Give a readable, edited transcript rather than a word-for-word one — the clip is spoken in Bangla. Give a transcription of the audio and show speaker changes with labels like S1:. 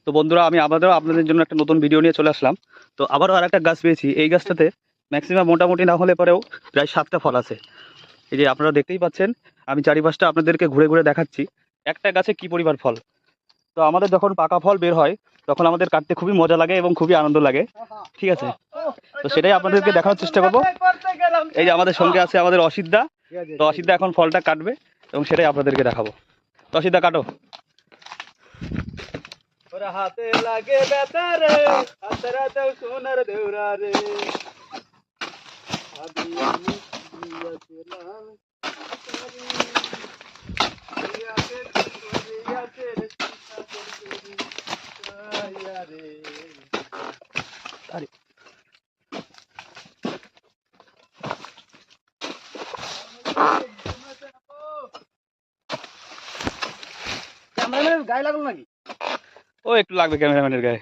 S1: তো বন্ধুরা, আমি আবারও আপনাদের জন্য একটা নতুন ভিডিও নিয়ে চলে আসলাম। তো আবারও আর একটা গাছ পেয়েছি। এই গাছটাতে ম্যাক্সিমাম মোটামুটি না হলে পরেও প্রায় 7টা ফল আছে। এই যে আপনারা দেখতেই পাচ্ছেন, আমি চারিপাশটা আপনাদেরকে ঘুরে ঘুরে দেখাচ্ছি একটা গাছে কি পরিমাণ ফল। তো আমাদের যখন পাকা ফল বের হয় তখন আমাদের কাটতে খুবই মজা লাগে এবং খুবই আনন্দ লাগে, ঠিক আছে? তো সেটাই আপনাদেরকে দেখানোর চেষ্টা করবো। এই যে আমাদের সঙ্গে আছে আমাদের অসিতদা। তো অসিতদা এখন ফলটা কাটবে এবং সেটাই আপনাদেরকে দেখাবো। তো অসিতদা, কাটো।
S2: ওরা হাতে লাগে ব্যথা রে, হাতে রাতেও সোনার দেউরা রে। আদি আমি দিয়াছিলাম সারি, দিয়াছে দিয়াছে রে চিন্তা করবি আইয়া রে।
S1: আরে
S2: ক্যামেরাম্যানের গায়ে লাগলো নাকি?
S1: ও একটু লাগবে ক্যামেরাম্যানের গায়ে।